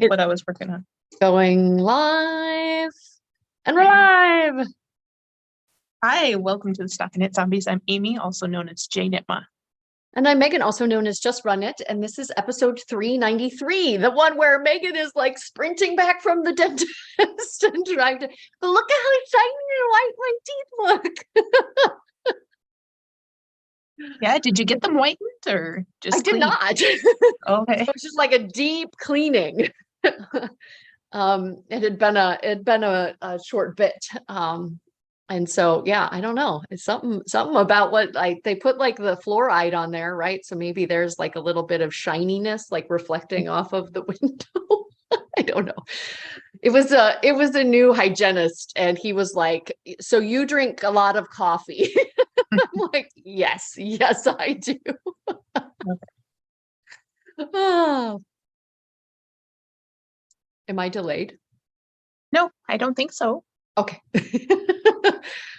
It's what I was working on. Going live, and we're live. Hi, welcome to the StockinetteZombies. I'm Amy, also known as J Nitma. And I'm Megan, also known as Just Run It. And this is episode 393, the one where Megan is like sprinting back from the dentist and trying to, but look at how shiny and white my teeth look. Yeah, did you get them whitened or just I did clean? not. Okay. So it's just like a deep cleaning. It had been a short bit. And so, yeah, I don't know. It's something about what they put like the fluoride on there, right? So maybe there's like a little bit of shininess, like reflecting off of the window. I don't know. It was a new hygienist, and he was like, "So you drink a lot of coffee?" I'm like, yes, I do. Oh. Am I delayed? No, I don't think so. Okay.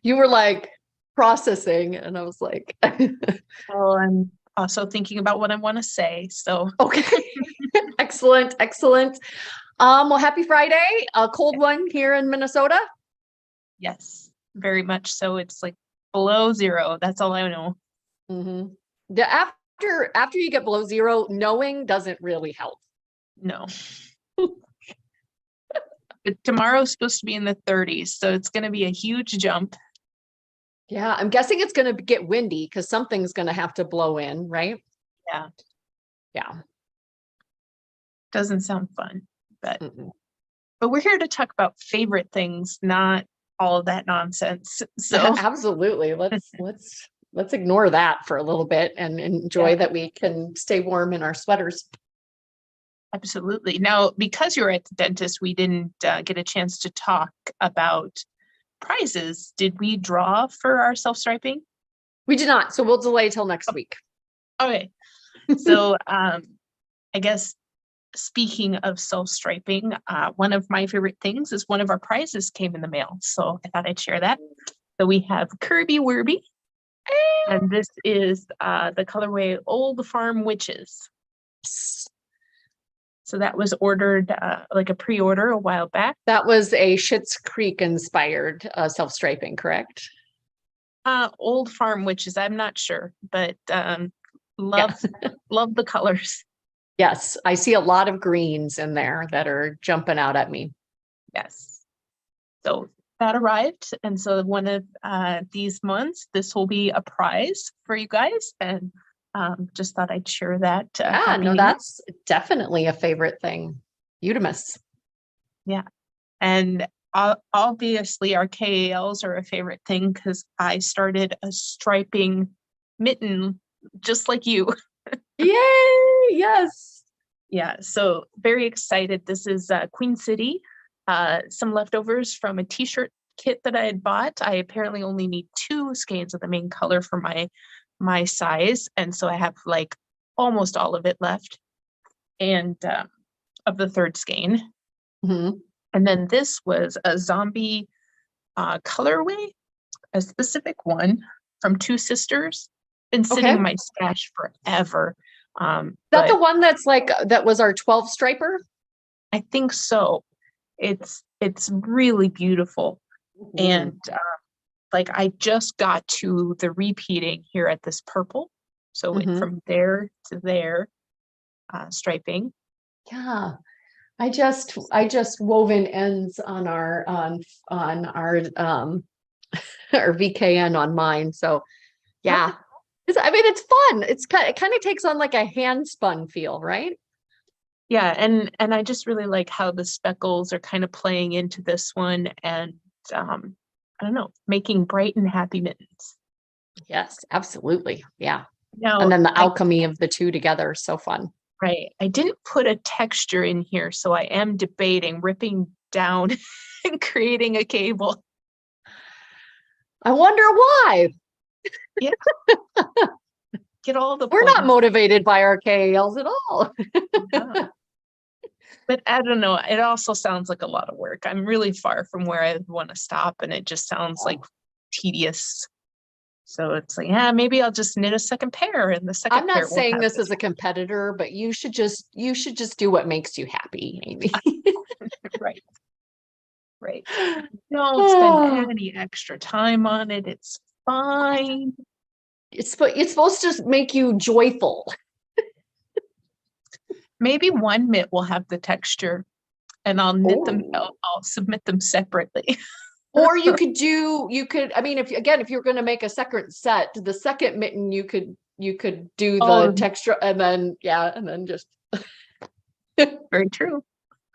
You were like processing, and I was like, Well, I'm also thinking about what I want to say. So, okay. Excellent. Well, happy Friday. A cold one here in Minnesota. yes, very much so. It's like below zero. That's all I know. Mm-hmm. After you get below zero, knowing doesn't really help. No. But tomorrow's supposed to be in the 30s, so it's going to be a huge jump. Yeah, I'm guessing it's going to get windy because something's going to have to blow in, right? Yeah. Doesn't sound fun, but we're here to talk about favorite things, not all of that nonsense. So absolutely. Let's ignore that for a little bit and enjoy that we can stay warm in our sweaters. Absolutely. Now, because you were at the dentist, we didn't get a chance to talk about prizes. Did we draw for our self-striping? We did not. So we'll delay till next week. Okay. So I guess speaking of self-striping, one of my favorite things is one of our prizes came in the mail. So I thought I'd share that. So we have Kirby Werby, and this is the colorway Old Farm Witches. So that was ordered like a pre-order a while back. That was a Schitt's Creek inspired self-striping, correct? Old Farm Witches, I'm not sure, but love the colors. Yes, I see a lot of greens in there that are jumping out at me. Yes. So that arrived. And so one of these months, this will be a prize for you guys. And just thought I'd share that. That's definitely a favorite thing. Utemus. Yeah. And obviously our KALs are a favorite thing because I started a striping mitten just like you. Yay! Yes. Yeah. So very excited. This is Queen City. Some leftovers from a t-shirt kit that I had bought. I apparently only need 2 skeins of the main color for my size, and so I have like almost all of it left, and of the 3rd skein. And then this was a zombie colorway, a specific one from Two Sisters. Been sitting in my stash forever. That the one that's like that was our 12 striper? I think so. It's really beautiful. And like I just got to the repeating here at this purple. So went from there to there, striping. Yeah. I just woven ends on our our VKN on mine. So yeah. I mean, it's fun. It kind of takes on like a hand spun feel, right? Yeah, and I just really like how the speckles are kind of playing into this one, and I don't know, making bright and happy mittens. Yes, absolutely. Yeah. Now, and then the alchemy of the two together is so fun. Right. I didn't put a texture in here, so I am debating ripping down and creating a cable. I wonder why. Yeah. Get all the We're not motivated by our KALs at all. Yeah. But I don't know. It also sounds like a lot of work. I'm really far from where I want to stop, and it just sounds like tedious. So it's like, yeah, maybe I'll just knit a second pair, and the second I'm not pair will saying have this as a competitor, but you should just do what makes you happy, Amy. right, right. Don't spend Oh, any extra time on it. It's fine. it's supposed to make you joyful. Maybe one mitt will have the texture, and I'll knit them. Oh. I'll submit them separately. Or I mean, if you're going to make a second set, the second mitten, you could do the Oh, texture and then just. very true.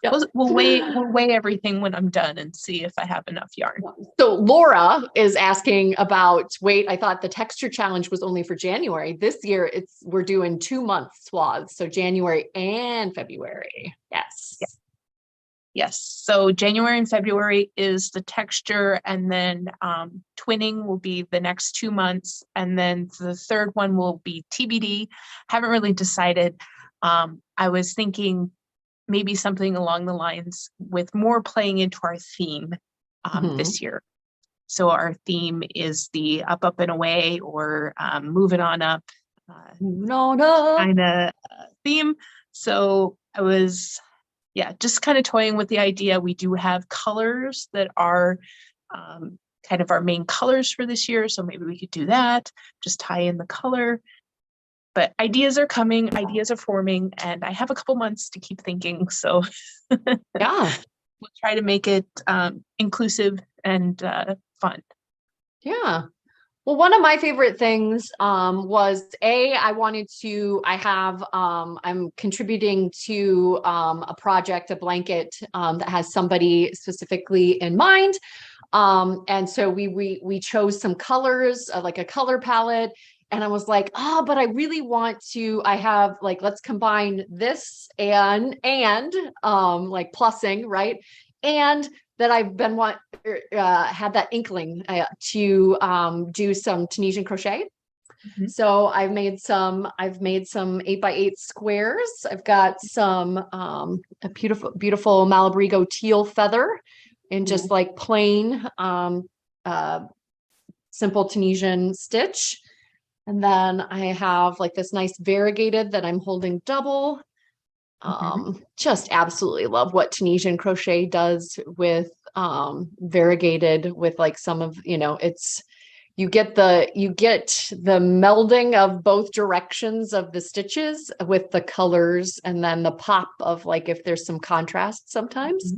Yep. We'll weigh everything when I'm done and see if I have enough yarn. So Laura is asking about, wait, I thought the texture challenge was only for January. This year we're doing 2-month swaths. So January and February. Yes. Yeah. Yes. So January and February is the texture, and then twinning will be the next 2 months. And then the third one will be TBD. Haven't really decided. I was thinking maybe something along the lines with more playing into our theme this year. So our theme is the up, up and away, or moving on up kind of theme. So I was, just kind of toying with the idea. We do have colors that are kind of our main colors for this year. So maybe we could do that, just tie in the color. But ideas are coming, ideas are forming, and I have a couple months to keep thinking. So Yeah. we'll try to make it inclusive and fun. Yeah. Well, one of my favorite things was I'm contributing to a project, a blanket that has somebody specifically in mind. And so we chose some colors, like a color palette. And I was like, but I really want to, let's combine this and like plussing, right? And that I've been had that inkling to do some Tunisian crochet. Mm-hmm. So I've made some 8x8 squares. I've got some a beautiful Malabrigo teal feather in just like plain simple Tunisian stitch. And then I have like this nice variegated that I'm holding double. Just absolutely love what Tunisian crochet does with variegated, with like some of, you get the melding of both directions of the stitches with the colors, and then the pop of like if there's some contrast sometimes.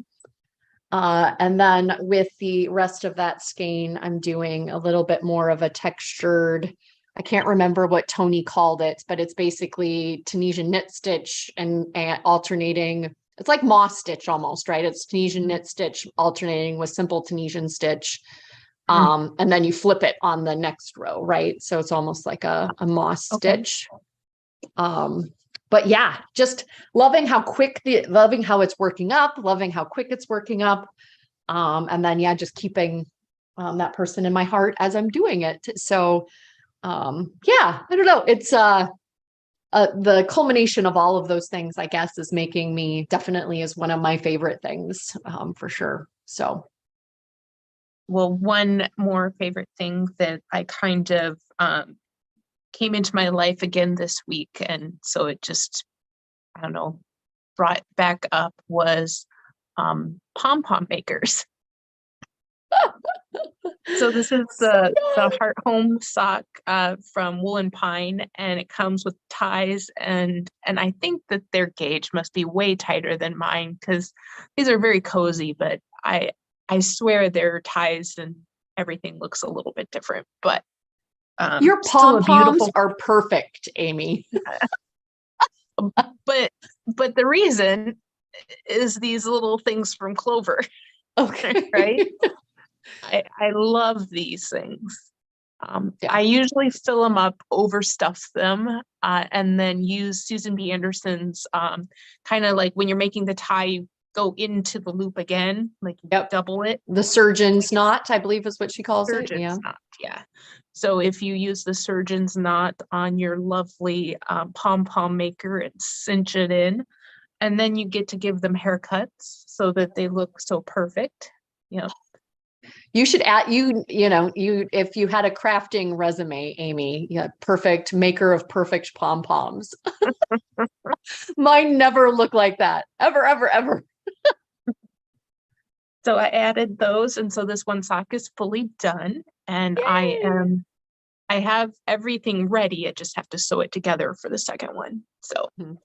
And then with the rest of that skein, I'm doing a little bit more of a textured, I can't remember what Tony called it, but it's basically Tunisian knit stitch and alternating. It's like moss stitch almost, right? It's Tunisian knit stitch alternating with simple Tunisian stitch. And then you flip it on the next row, right? So it's almost like a moss stitch. But yeah, just loving how it's working up, loving how quick it's working up. And then, just keeping that person in my heart as I'm doing it. So I don't know. It's the culmination of all of those things, I guess, is making me definitely is one of my favorite things for sure. So. Well, one more favorite thing that I kind of came into my life again this week, and so it just, I don't know, brought back up, was pom-pom makers. So this is the Heart Home sock from Wool and Pine, and it comes with ties, and I think that their gauge must be way tighter than mine, because these are very cozy, but I swear their ties and everything looks a little bit different. But your pom-poms are perfect, Amy. but the reason is these little things from Clover. Okay. Right? I love these things. I usually fill them up, overstuff them, and then use Susan B. Anderson's kind of like when you're making the tie, you go into the loop again, like double it. The surgeon's knot, I believe is what she calls it. Surgeon's knot, yeah. So if you use the surgeon's knot on your lovely pom-pom maker and cinch it in, and then you get to give them haircuts so that they look so perfect. You should add, if you had a crafting resume, Amy, yeah, perfect maker of perfect pom-poms. Mine never look like that. Ever, ever, ever. So I added those, and so this one sock is fully done, and Yay. I have everything ready. I just have to sew it together for the second one. So Mhm.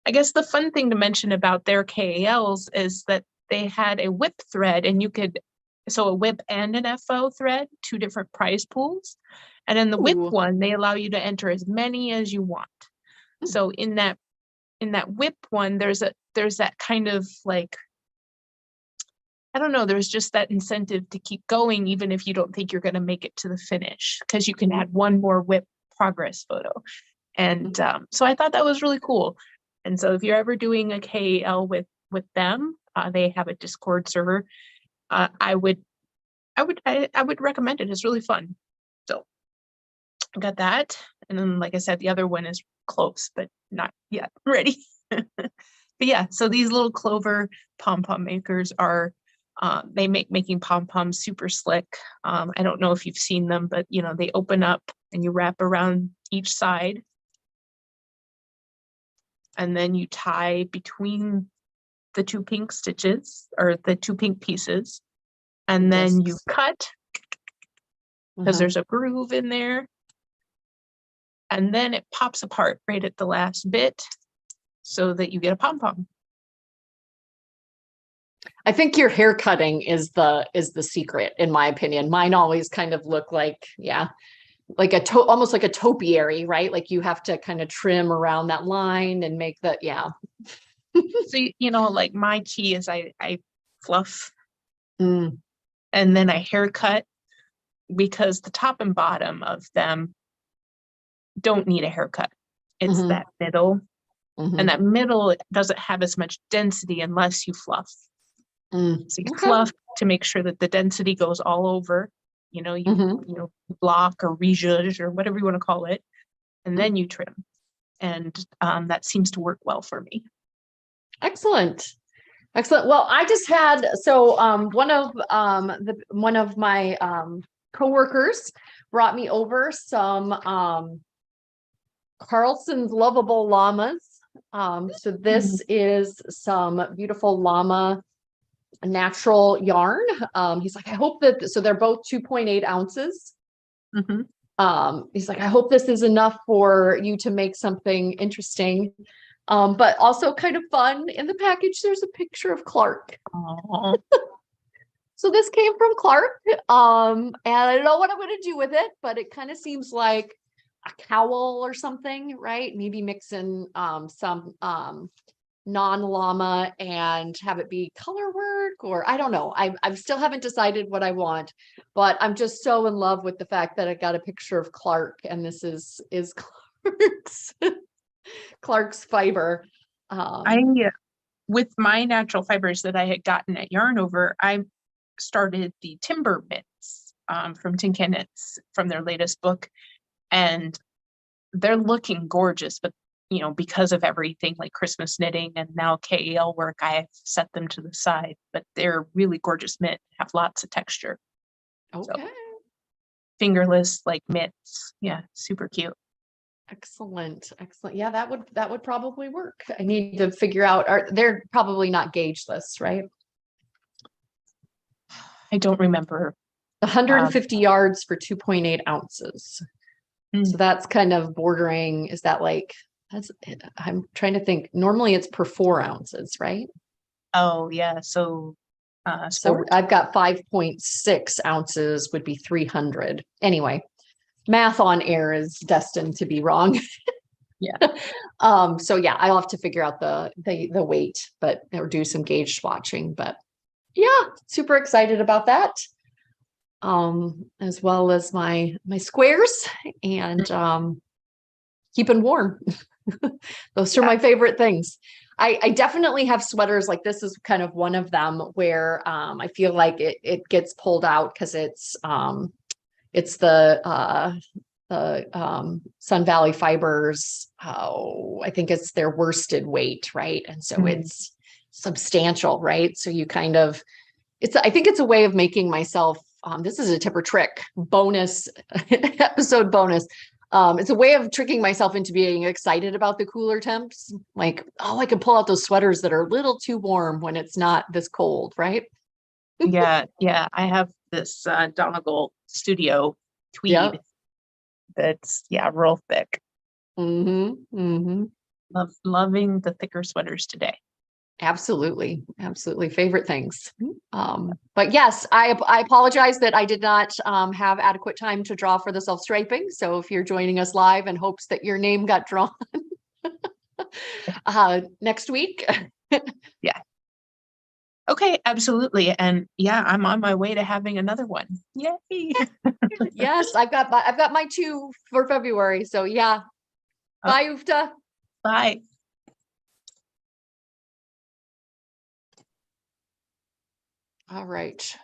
I guess the fun thing to mention about their KALs is that they had a whip thread, and you could sew a whip and an FO thread, two different prize pools. And in the whip Ooh. one, they allow you to enter as many as you want. So in that whip one, there's that kind of like, I don't know, there's just that incentive to keep going, even if you don't think you're going to make it to the finish, because you can add one more whip progress photo. And so I thought that was really cool. And so if you're ever doing a KAL with them, they have a Discord server. I would recommend it. It's really fun. So I got that. And then, like I said, the other one is close, but not yet ready. But yeah, so these little clover pom-pom makers are, they make making pom-poms super slick. I don't know if you've seen them, but they open up and you wrap around each side. And then you tie between the two pink stitches, or the two pink pieces. And then you cut, because there's a groove in there. And then it pops apart right at the last bit so that you get a pom-pom. I think your hair cutting is the secret, in my opinion. Mine always kind of look like, like almost like a topiary, right? Like you have to kind of trim around that line and make that, So, like my key is I fluff Mm. and then I haircut, because the top and bottom of them don't need a haircut. It's that middle. And that middle doesn't have as much density unless you fluff. So you fluff to make sure that the density goes all over, you block or rejudge or whatever you want to call it, and then you trim. And that seems to work well for me. Excellent. Well, I just had, one of my coworkers brought me over some Carlson's Lovable Llamas. So this is some beautiful llama natural yarn. He's like, I hope that, so they're both 2.8 ounces. He's like, I hope this is enough for you to make something interesting, but also kind of fun. In the package, there's a picture of Clark. So this came from Clark, and I don't know what I'm going to do with it, but it kind of seems like a cowl or something, right? Maybe mix in some non-llama and have it be color work, or I don't know. I still haven't decided what I want, but I'm just so in love with the fact that I got a picture of Clark, and this is Clark's fiber. With my natural fibers that I had gotten at Yarn Over, I started the timber mitts from Tin Can Knits, from their latest book, and they're looking gorgeous, but because of everything like Christmas knitting and now KAL work, I've set them to the side, but they're really gorgeous mitt, have lots of texture. Okay. So, fingerless like mitts. Yeah, super cute. Excellent. Yeah, that would probably work. I need to figure out, they're probably not gaugeless, right? I don't remember. 150 yards for 2.8 ounces. So that's kind of bordering, is that like, I'm trying to think, normally it's per 4 ounces, right? Oh yeah, so I've got 5.6 ounces would be 300. Anyway, math on air is destined to be wrong. Yeah. So yeah, I'll have to figure out the weight, or do some gauge swatching, but yeah, super excited about that. As well as my squares and keeping warm. Those are my favorite things. I definitely have sweaters, like this is kind of one of them, where I feel like it gets pulled out because it's the Sun Valley Fibers. I think it's their worsted weight, right? And so it's substantial, right? So you kind of, I think it's a way of making myself this is a tip or trick bonus episode bonus. It's a way of tricking myself into being excited about the cooler temps. Like, oh, I can pull out those sweaters that are a little too warm when it's not this cold, right? Yeah, yeah. I have this Donegal Studio tweed Yeah. that's real thick. Mm-hmm. Mm-hmm. Loving the thicker sweaters today. Absolutely. Absolutely. Favorite things. But yes, I apologize that I did not have adequate time to draw for the self-striping. So if you're joining us live in hopes that your name got drawn next week. Yeah. Okay, absolutely. And yeah, I'm on my way to having another one. Yay. Yes, I've got my 2 for February. So yeah. Bye, Ufta. Bye. All right.